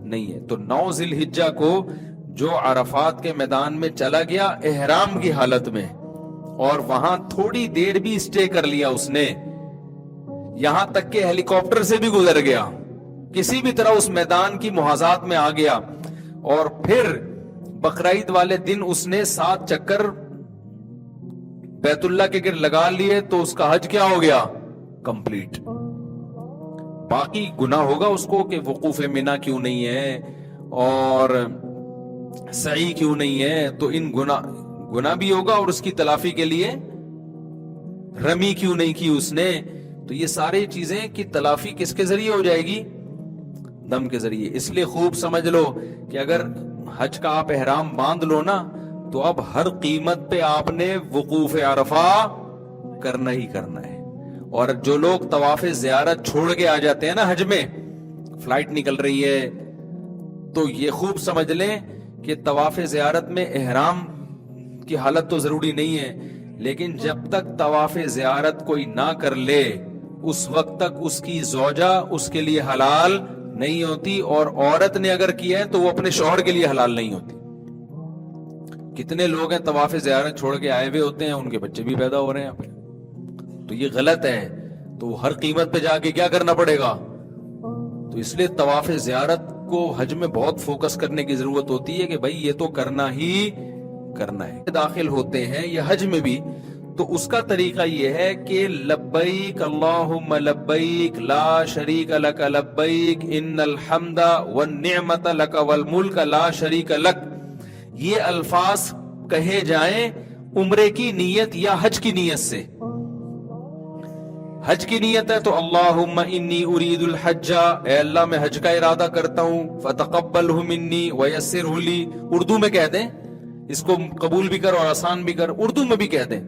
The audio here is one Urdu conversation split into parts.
نہیں ہے. تو 9 ذی الحجہ کو جو عرفات کے میدان میں چلا گیا احرام کی حالت میں اور وہاں تھوڑی دیر بھی اسٹے کر لیا اس نے, یہاں تک کہ ہیلی کاپٹر سے بھی گزر گیا, کسی بھی طرح اس میدان کی محاذات میں آ گیا, اور پھر بقرعید والے دن اس نے 7 چکر بیت اللہ کے گرد لگا لیے, تو اس کا حج کیا ہو گیا؟ کمپلیٹ. باقی گناہ ہوگا اس کو کہ وقوف منی کیوں نہیں ہے اور سعی کیوں نہیں ہے, تو ان گناہ بھی ہوگا, اور اس کی تلافی کے لیے رمی کیوں نہیں کی اس نے, تو یہ ساری چیزیں کی تلافی کس کے ذریعے ہو جائے گی؟ دم کے ذریعے. اس لیے خوب سمجھ لو کہ اگر حج کا آپ احرام باندھ لو نا, تو اب ہر قیمت پہ آپ نے وقوف عرفہ کرنا ہی کرنا ہے. اور جو لوگ طواف زیارت چھوڑ کے آ جاتے ہیں نا حج میں, فلائٹ نکل رہی ہے, تو یہ خوب سمجھ لیں کہ طواف زیارت میں احرام کی حالت تو ضروری نہیں ہے, لیکن جب تک طواف زیارت کوئی نہ کر لے اس وقت تک اس کی زوجہ اس کے لیے حلال نہیں ہوتی, اور عورت نے اگر کیا ہے تو وہ اپنے شوہر کے لیے حلال نہیں ہوتی. کتنے لوگ ہیں طواف زیارت چھوڑ کے آئے ہوئے ہوتے ہیں, ان کے بچے بھی پیدا ہو رہے ہیں, تو یہ غلط ہے. تو ہر قیمت پہ جا کے کیا کرنا پڑے گا؟ تو اس لیے طواف زیارت کو حج میں بہت فوکس کرنے کی ضرورت ہوتی ہے کہ بھائی یہ تو کرنا ہی کرنا ہے. داخل ہوتے ہیں یہ حج میں بھی, تو اس کا طریقہ یہ ہے کہ لبیک اللہم لبیک لا شریک لک لبیک ان الحمد والنعمت لک والملک لا شریک لک, یہ الفاظ کہے جائیں عمرے کی نیت یا حج کی نیت سے. حج کی نیت ہے تو اللہم انی ارید الحج, اے اللہ میں حج کا ارادہ کرتا ہوں, فتقبلہ منی ویسرہ لی, اردو میں کہہ دیں, اس کو قبول بھی کر اور آسان بھی کر, اردو میں بھی کہہ دیں.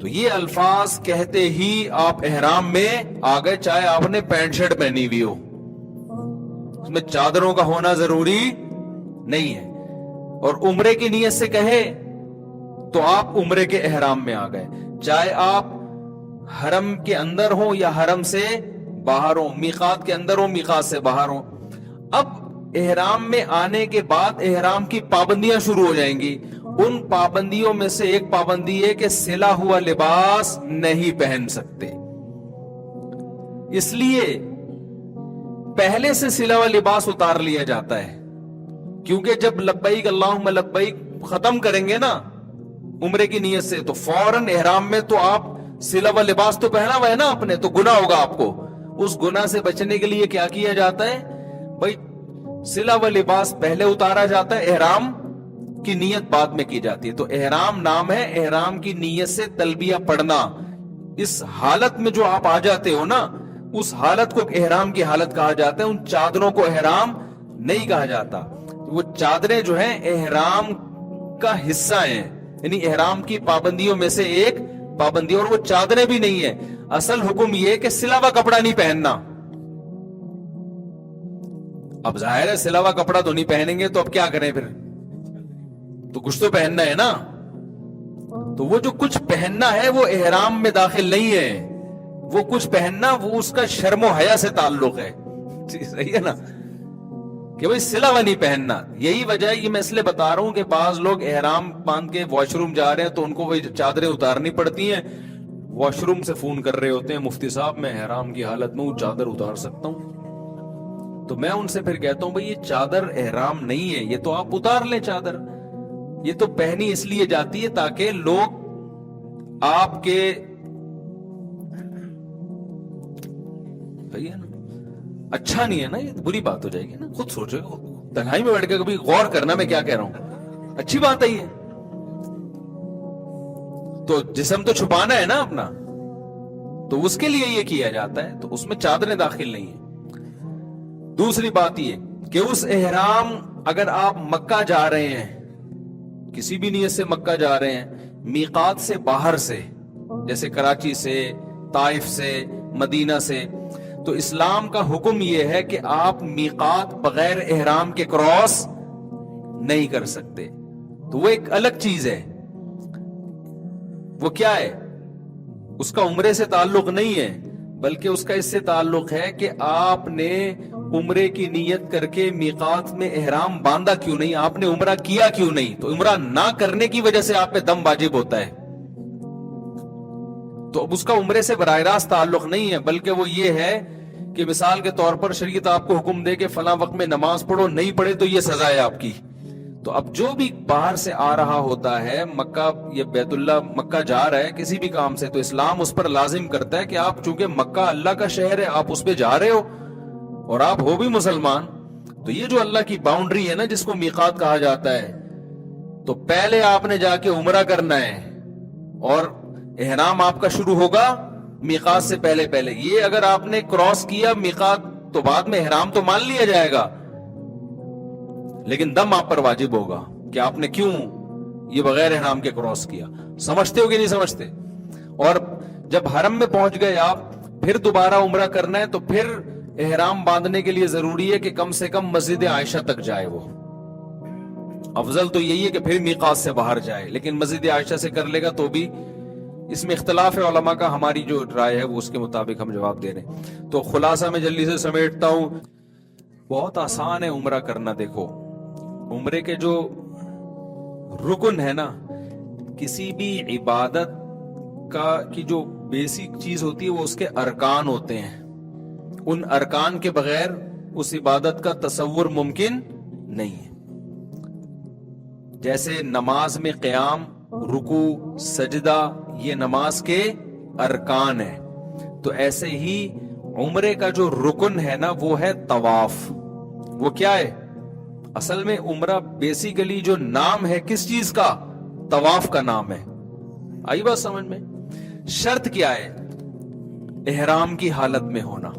تو یہ الفاظ کہتے ہی آپ احرام میں آ گئے, چاہے آپ نے پینٹ شرٹ پہنی ہوئی ہو, اس میں چادروں کا ہونا ضروری نہیں ہے. اور عمرے کی نیت سے کہے تو آپ عمرے کے احرام میں آ گئے, چاہے آپ حرم کے اندر ہوں یا حرم سے باہر ہوں, میقات کے اندر ہوں میقات سے باہر ہوں. اب احرام میں آنے کے بعد احرام کی پابندیاں شروع ہو جائیں گی. ان پابندیوں میں سے ایک پابندی ہے کہ سلا ہوا لباس نہیں پہن سکتے. اس لیے پہلے سے سلا ہوا لباس اتار لیا جاتا ہے, کیونکہ جب لبیک اللہم لبیک ختم کریں گے نا عمرے کی نیت سے, تو فوراً احرام میں تو آپ سلا ہوا لباس تو پہنا ہوا ہے نا آپ نے, تو گناہ ہوگا آپ کو. اس گناہ سے بچنے کے لیے کیا کیا جاتا ہے بھائی, سلا ہوا لباس پہلے اتارا جاتا ہے, احرام کی نیت بعد میں کی جاتی ہے. تو احرام نام ہے, احرام کی نیت سے تلبیہ پڑھنا. اس حالت میں جو آپ آ جاتے ہو نا, اس حالت کو احرام کی حالت کہا جاتا ہے. ان چادروں کو احرام نہیں کہا جاتا. وہ چادریں جو ہیں احرام کا حصہ ہیں, یعنی احرام کی پابندیوں میں سے ایک پابندی, اور وہ چادریں بھی نہیں ہیں. اصل حکم یہ کہ سلا ہوا کپڑا نہیں پہننا. اب ظاہر ہے سلا ہوا کپڑا تو نہیں پہنیں گے, تو اب کیا کریں پھر, تو کچھ تو پہننا ہے نا. تو وہ جو کچھ پہننا ہے وہ احرام میں داخل نہیں ہے. وہ کچھ پہننا وہ اس کا شرم و حیا سے تعلق ہے. صحیح ہے نا, کہ بھئی سلا ہوا نہیں پہننا. یہی وجہ ہے, یہ میں اس لیے بتا رہا ہوں کہ بعض لوگ احرام باندھ کے واش روم جا رہے ہیں تو ان کو وہی چادریں اتارنی پڑتی ہیں. واش روم سے فون کر رہے ہوتے ہیں, مفتی صاحب میں احرام کی حالت میں چادر اتار سکتا ہوں؟ تو میں ان سے پھر کہتا ہوں بھئی یہ چادر احرام نہیں ہے, یہ تو آپ اتار لیں چادر. یہ تو پہنی اس لیے جاتی ہے تاکہ لوگ آپ کے, صحیح ہے نا, اچھا نہیں ہے نا, یہ بری بات ہو جائے گی نا. خود سوچو, تنہائی میں بیٹھ کے کبھی غور کرنا میں کیا کہہ رہا ہوں. اچھی بات ہے یہ, تو جسم تو چھپانا ہے نا اپنا, تو اس کے لیے یہ کیا جاتا ہے. تو اس میں چادریں داخل نہیں ہیں. دوسری بات یہ کہ اس احرام, اگر آپ مکہ جا رہے ہیں, کسی بھی نیت سے مکہ جا رہے ہیں, میقات سے باہر سے, جیسے کراچی سے, طائف سے, مدینہ سے, تو اسلام کا حکم یہ ہے کہ آپ میقات بغیر احرام کے کراس نہیں کر سکتے. تو وہ ایک الگ چیز ہے. وہ کیا ہے, اس کا عمرے سے تعلق نہیں ہے, بلکہ اس کا اس سے تعلق ہے کہ آپ نے عمرے کی نیت کر کے میقات میں احرام باندھا کیوں نہیں؟ آپ نے عمرہ کیا کیوں نہیں؟ تو عمرہ نہ کرنے کی وجہ سے آپ پہ دم واجب ہوتا ہے، تو اب اس کا عمرے سے براہ راست تعلق نہیں ہے، بلکہ وہ یہ ہے کہ مثال کے طور پر شریعت آپ کو حکم دے کہ فلاں وقت میں نماز پڑھو، نہیں پڑھے تو یہ سزا ہے آپ کی۔ تو اب جو بھی باہر سے آ رہا ہوتا ہے مکہ یا بیت اللہ، مکہ جا رہا ہے کسی بھی کام سے، تو اسلام اس پر لازم کرتا ہے کہ آپ چونکہ مکہ اللہ کا شہر ہے، آپ اس پہ جا رہے ہو اور آپ ہو بھی مسلمان، تو یہ جو اللہ کی باؤنڈری ہے نا جس کو میقات کہا جاتا ہے، تو پہلے آپ نے جا کے عمرہ کرنا ہے اور احرام آپ کا شروع ہوگا میقات سے پہلے پہلے۔ یہ اگر آپ نے کراس کیا میقات تو بعد میں احرام تو مان لیا جائے گا، لیکن دم آپ پر واجب ہوگا کہ آپ نے کیوں یہ بغیر احرام کے کراس کیا۔ سمجھتے ہو کہ نہیں سمجھتے؟ اور جب حرم میں پہنچ گئے آپ، پھر دوبارہ عمرہ کرنا ہے تو پھر احرام باندھنے کے لیے ضروری ہے کہ کم سے کم مسجد عائشہ تک جائے۔ وہ افضل تو یہی ہے کہ پھر میقات سے باہر جائے، لیکن مسجد عائشہ سے کر لے گا تو بھی اس میں اختلاف ہے علماء کا، ہماری جو رائے ہے وہ اس کے مطابق ہم جواب دے رہے ہیں۔ تو خلاصہ میں جلدی سے سمیٹتا ہوں، بہت آسان ہے عمرہ کرنا۔ دیکھو عمرے کے جو رکن ہے نا، کسی بھی عبادت کی جو بیسک چیز ہوتی ہے وہ اس کے ارکان ہوتے ہیں، ان ارکان کے بغیر اس عبادت کا تصور ممکن نہیں ہے۔ جیسے نماز میں قیام، رکوع، سجدہ، یہ نماز کے ارکان ہیں، تو ایسے ہی عمرے کا جو رکن ہے نا وہ ہے طواف۔ وہ کیا ہے؟ اصل میں عمرہ بیسیکلی جو نام ہے کس چیز کا؟ طواف کا نام ہے۔ آئی بات سمجھ میں؟ شرط کیا ہے؟ احرام کی حالت میں ہونا۔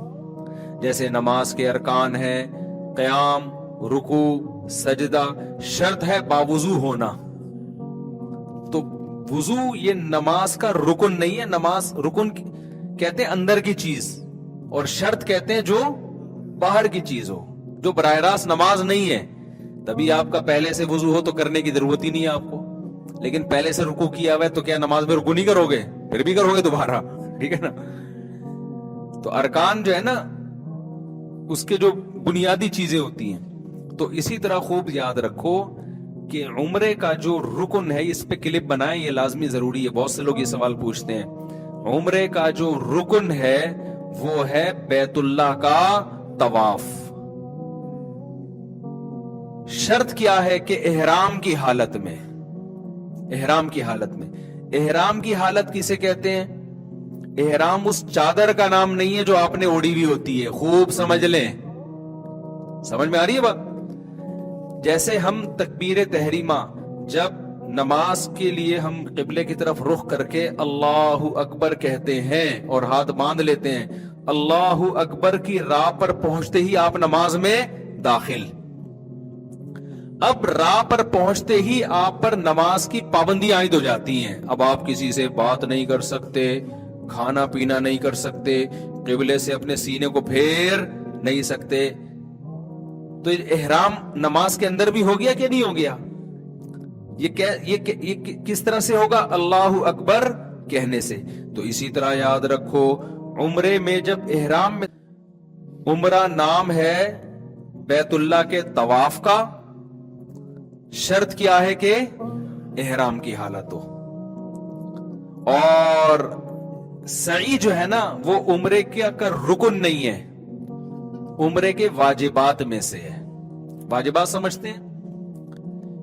جیسے نماز کے ارکان ہے قیام، رکوع، سجدہ، شرط ہے باوضو ہونا۔ تو وضو یہ نماز کا رکن نہیں ہے، نماز رکن کہتے ہیں اندر کی چیز، اور شرط کہتے ہیں جو باہر کی چیز ہو، جو براہ راست نماز نہیں ہے۔ تبھی آپ کا پہلے سے وضو ہو تو کرنے کی ضرورت ہی نہیں ہے آپ کو، لیکن پہلے سے رکوع کیا ہوا ہے تو کیا نماز میں رکوع نہیں کرو گے؟ پھر بھی کرو گے دوبارہ، ٹھیک ہے نا؟ تو ارکان جو ہے نا اس کے جو بنیادی چیزیں ہوتی ہیں، تو اسی طرح خوب یاد رکھو کہ عمرے کا جو رکن ہے، اس پہ کلپ بنائیں، یہ لازمی ضروری ہے، بہت سے لوگ یہ سوال پوچھتے ہیں۔ عمرے کا جو رکن ہے وہ ہے بیت اللہ کا طواف۔ شرط کیا ہے کہ احرام کی حالت میں، احرام کی حالت میں، احرام کی حالت کسے کہتے ہیں؟ احرام اس چادر کا نام نہیں ہے جو آپ نے اوڑی ہوئی ہوتی ہے، خوب سمجھ لیں۔ سمجھ میں آ رہی ہے بات؟ جیسے ہم تکبیر تحریمہ جب نماز کے لیے ہم قبلے کی طرف رخ کر کے اللہ اکبر کہتے ہیں اور ہاتھ باندھ لیتے ہیں، اللہ اکبر کی راہ پر پہنچتے ہی آپ نماز میں داخل۔ اب راہ پر پہنچتے ہی آپ پر نماز کی پابندی عائد ہو جاتی ہیں۔ اب آپ کسی سے بات نہیں کر سکتے، کھانا پینا نہیں کر سکتے، قبلے سے اپنے سینے کو پھیر نہیں سکتے۔ تو احرام نماز کے اندر بھی ہو گیا کہ نہیں ہو گیا؟ یہ کس طرح سے ہوگا؟ اللہ اکبر کہنے سے۔ تو اسی طرح یاد رکھو عمرے میں جب احرام میں، عمرہ نام ہے بیت اللہ کے طواف کا، شرط کیا ہے کہ احرام کی حالت ہو، اور سعی جو ہے نا وہ عمرے کا رکن نہیں ہے، عمرے کے واجبات میں سے ہے۔ واجبات سمجھتے ہیں؟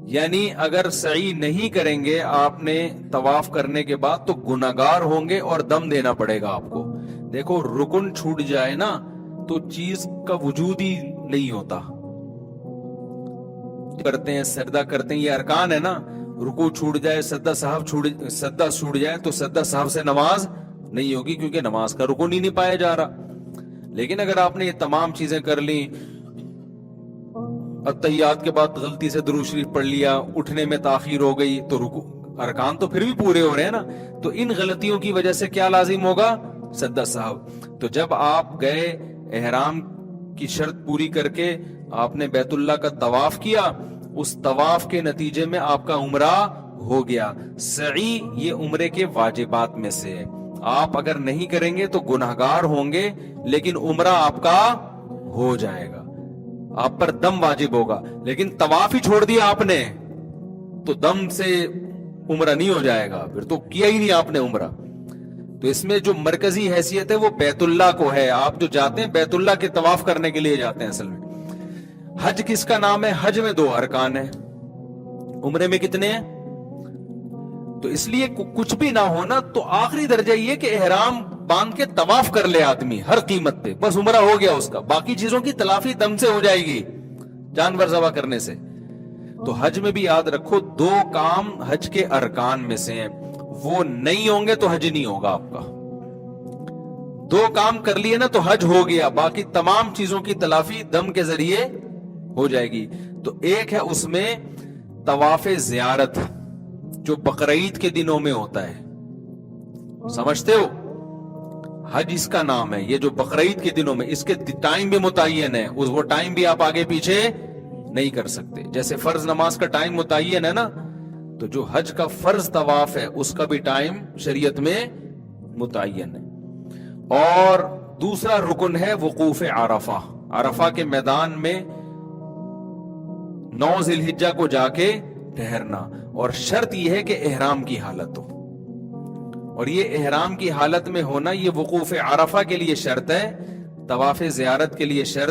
یعنی اگر سعی نہیں کریں گے آپ نے طواف کرنے کے بعد تو گناہگار ہوں گے اور دم دینا پڑے گا آپ کو۔ دیکھو رکن چھوٹ جائے نا تو چیز کا وجود ہی نہیں ہوتا۔ کرتے ہیں سجدہ کرتے ہیں، یہ ارکان ہے نا، رکوع چھوٹ جائے، سجدہ چھوٹ جائے تو سجدہ صاحب سے نماز نہیں ہوگی، کیونکہ نماز کا رکن ہی نہیں پایا جا رہا۔ لیکن اگر آپ نے یہ تمام چیزیں کر لیں، اتحیات کے بعد غلطی سے درود شریف پڑھ لیا، اٹھنے میں تاخیر ہو گئی، تو رکوع ارکان تو پھر بھی پورے ہو رہے ہیں نا، تو ان غلطیوں کی وجہ سے کیا لازم ہوگا؟ سجدہ صاحب۔ تو جب آپ گئے احرام کی شرط پوری کر کے آپ نے بیت اللہ کا طواف کیا، اس طواف کے نتیجے میں آپ کا عمرہ ہو گیا۔ سعی یہ عمرے کے واجبات میں سے ہے، آپ اگر نہیں کریں گے تو گناہگار ہوں گے، لیکن عمرہ آپ کا ہو جائے گا۔ آپ پر دم واجب ہوگا. لیکن طواف ہی چھوڑ دیا آپ نے تو دم سے عمرہ نہیں ہو جائے گا, پھر تو کیا ہی نہیں آپ نے عمرہ. تو اس میں جو مرکزی حیثیت ہے وہ بیت اللہ کو ہے. آپ جو جاتے ہیں بیت اللہ کے طواف کرنے کے لیے جاتے ہیں اصل میں. حج کس کا نام ہے؟ حج میں 2 ارکان ہیں, عمرے میں کتنے ہیں؟ تو اس لیے کچھ بھی نہ ہونا تو آخری درجہ یہ کہ احرام باندھ کے طواف کر لے آدمی ہر قیمت پہ, بس عمرہ ہو گیا اس کا. باقی چیزوں کی تلافی دم سے ہو جائے گی, جانور ذبح کرنے سے. تو حج میں بھی یاد رکھو 2 کام حج کے ارکان میں سے ہیں, وہ نہیں ہوں گے تو حج نہیں ہوگا آپ کا. 2 کام کر لیے نا تو حج ہو گیا, باقی تمام چیزوں کی تلافی دم کے ذریعے ہو جائے گی. تو ایک ہے اس میں طواف زیارت جو بقرعید کے دنوں میں ہوتا ہے, سمجھتے ہو؟ حج اس کا نام ہے, یہ جو بقرعید کے دنوں میں, اس کے ٹائم بھی متعین ہے, وہ ٹائم بھی آپ آگے پیچھے نہیں کر سکتے. جیسے فرض نماز کا ٹائم متعین ہے نا, تو جو حج کا فرض طواف ہے اس کا بھی ٹائم شریعت میں متعین ہے. اور دوسرا رکن ہے وقوف عرفہ, عرفہ کے میدان میں 9 ذی الحجہ کو جا کے ٹھہرنا, اور شرط یہ ہے کہ احرام کی حالت ہو. اور یہ احرام کی حالت میں ہونا یہ وقوف عرفہ کے لیے شرط ہے, طواف زیارت کے لیے شرط